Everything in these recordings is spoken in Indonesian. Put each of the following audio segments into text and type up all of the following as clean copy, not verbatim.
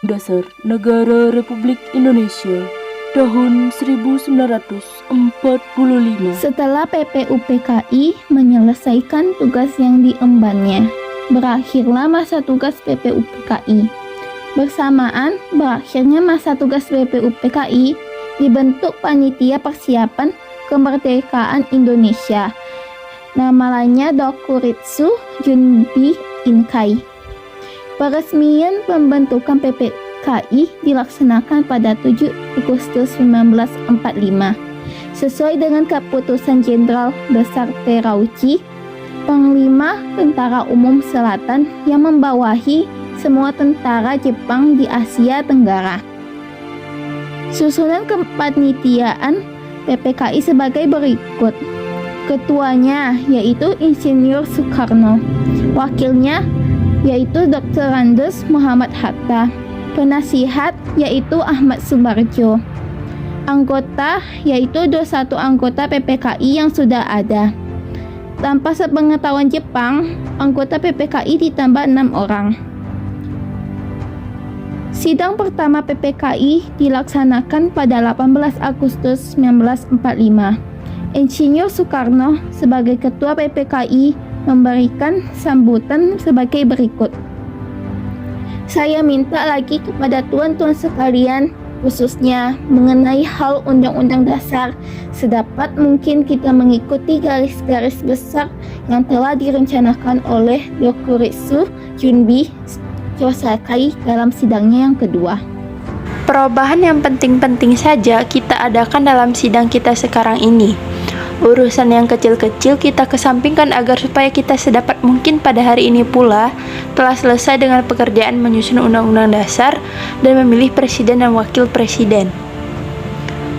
Dasar Negara Republik Indonesia tahun 1945. Setelah PPUPKI menyelesaikan tugas yang diembannya, berakhirlah masa tugas PPUPKI. Bersamaan berakhirnya masa tugas PPUPKI, dibentuk Panitia Persiapan Kemerdekaan Indonesia. Nama lainnya Dokuritsu Junbi Inkai. Peresmian pembentukan PPKI dilaksanakan pada 7 Agustus 1945 sesuai dengan keputusan Jenderal Besar Terauchi, Panglima Tentara Umum Selatan yang membawahi semua tentara Jepang di Asia Tenggara. Susunan kepanitiaan PPKI sebagai berikut. Ketuanya yaitu Insinyur Soekarno, wakilnya yaitu Dr. Andes Muhammad Hatta, penasihat yaitu Ahmad Subarjo, anggota yaitu 21 anggota PPKI yang sudah ada. Tanpa sepengetahuan Jepang, anggota PPKI ditambah 6 orang. Sidang pertama PPKI dilaksanakan pada 18 Agustus 1945. Insinyur Soekarno sebagai Ketua PPKI memberikan sambutan sebagai berikut. Saya minta lagi kepada tuan-tuan sekalian, khususnya mengenai hal Undang-Undang Dasar, sedapat mungkin kita mengikuti garis-garis besar yang telah direncanakan oleh Dokuritsu Junbi Kyosakai dalam sidangnya yang kedua. Perubahan yang penting-penting saja kita adakan dalam sidang kita sekarang ini. Urusan yang kecil-kecil kita kesampingkan agar supaya kita sedapat mungkin pada hari ini pula telah selesai dengan pekerjaan menyusun Undang-Undang Dasar dan memilih Presiden dan Wakil Presiden.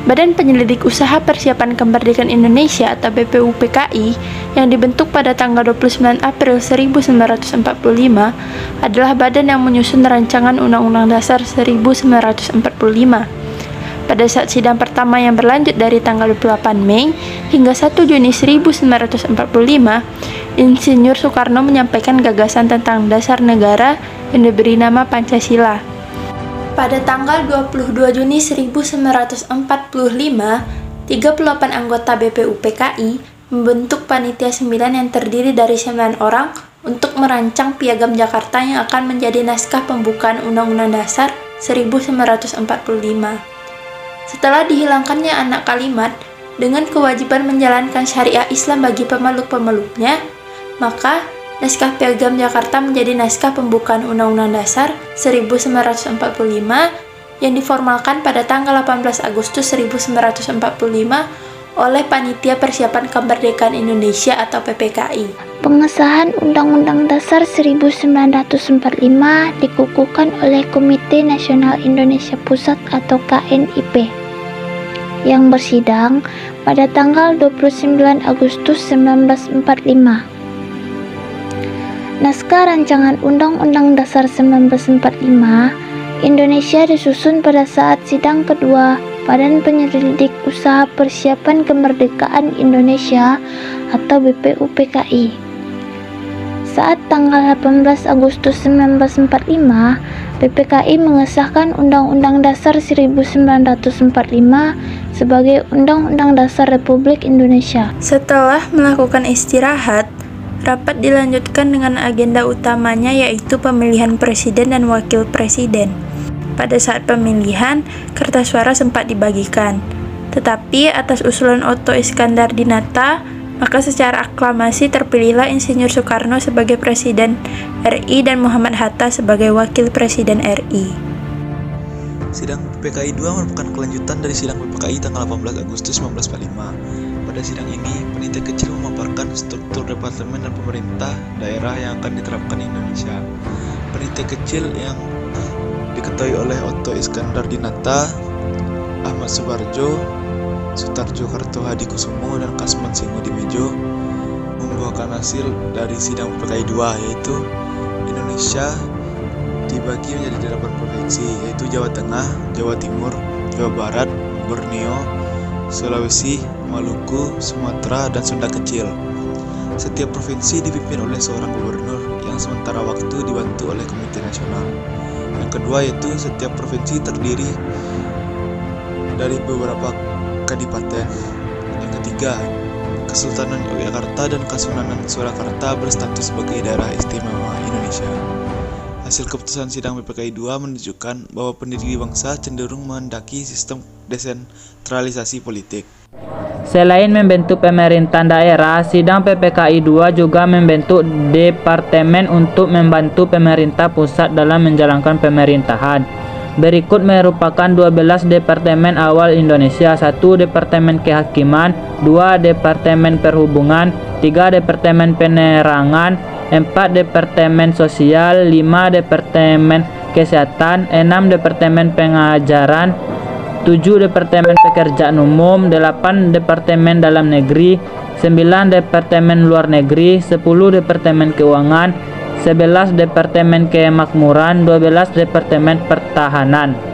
Badan Penyelidik Usaha Persiapan Kemerdekaan Indonesia atau BPUPKI yang dibentuk pada tanggal 29 April 1945 adalah badan yang menyusun rancangan Undang-Undang Dasar 1945. Pada saat sidang pertama yang berlanjut dari tanggal 28 Mei hingga 1 Juni 1945, Insinyur Soekarno menyampaikan gagasan tentang dasar negara yang diberi nama Pancasila. Pada tanggal 22 Juni 1945, 38 anggota BPUPKI membentuk Panitia 9 yang terdiri dari 9 orang untuk merancang Piagam Jakarta yang akan menjadi naskah pembukaan Undang-Undang Dasar 1945. Setelah dihilangkannya anak kalimat dengan kewajiban menjalankan syariah Islam bagi pemeluk-pemeluknya, maka naskah Piagam Jakarta menjadi naskah pembukaan Undang-Undang Dasar 1945 yang diformalkan pada tanggal 18 Agustus 1945 oleh Panitia Persiapan Kemerdekaan Indonesia atau PPKI. Pengesahan Undang-Undang Dasar 1945 dikukuhkan oleh Komite Nasional Indonesia Pusat atau KNIP yang bersidang pada tanggal 29 Agustus 1945. Naskah Rancangan Undang-Undang Dasar 1945 Indonesia disusun pada saat sidang kedua Badan Penyelidik Usaha Persiapan Kemerdekaan Indonesia atau BPUPKI. Saat tanggal 18 Agustus 1945, BPKI mengesahkan Undang-Undang Dasar 1945 sebagai Undang-Undang Dasar Republik Indonesia. Setelah melakukan istirahat, rapat dilanjutkan dengan agenda utamanya yaitu pemilihan presiden dan wakil presiden. Pada saat pemilihan, kertas suara sempat dibagikan. Tetapi atas usulan Otto Iskandar Dinata, maka secara aklamasi terpilihlah Insinyur Soekarno sebagai Presiden RI dan Muhammad Hatta sebagai Wakil Presiden RI. Sidang PPKI 2 merupakan kelanjutan dari sidang PPKI tanggal 18 Agustus 1945. Pada sidang ini, panitia kecil memaparkan struktur departemen dan pemerintah daerah yang akan diterapkan di Indonesia. Panitia kecil yang diketuai oleh Otto Iskandar Dinata, Ahmad Subarjo, Sutarjo Kartohadikusumo, dan Kasman Singoodimejo membuahkan hasil dari sidang PPKI 2, yaitu Indonesia dibagi menjadi 8 provinsi, yaitu Jawa Tengah, Jawa Timur, Jawa Barat, Borneo, Sulawesi, Maluku, Sumatera, dan Sunda Kecil. Setiap provinsi dipimpin oleh seorang gubernur yang sementara waktu dibantu oleh Komite Nasional. Yang kedua yaitu setiap provinsi terdiri dari beberapa kadipaten. Yang ketiga, Kesultanan Yogyakarta dan Kesultanan Surakarta berstatus sebagai daerah istimewa Indonesia. Hasil keputusan sidang PPKI II menunjukkan bahwa pendiri bangsa cenderung menghendaki sistem desentralisasi politik. Selain membentuk pemerintahan daerah, sidang PPKI II juga membentuk departemen untuk membantu pemerintah pusat dalam menjalankan pemerintahan. Berikut merupakan 12 departemen awal Indonesia: 1 Departemen Kehakiman, 2 Departemen Perhubungan, 3 Departemen Penerangan, 4 Departemen Sosial, 5 Departemen Kesehatan, 6 Departemen Pengajaran, 7 Departemen Pekerjaan Umum, 8 Departemen Dalam Negeri, 9 Departemen Luar Negeri, 10 Departemen Keuangan, 11 Departemen Kemakmuran, 12 Departemen Pertahanan.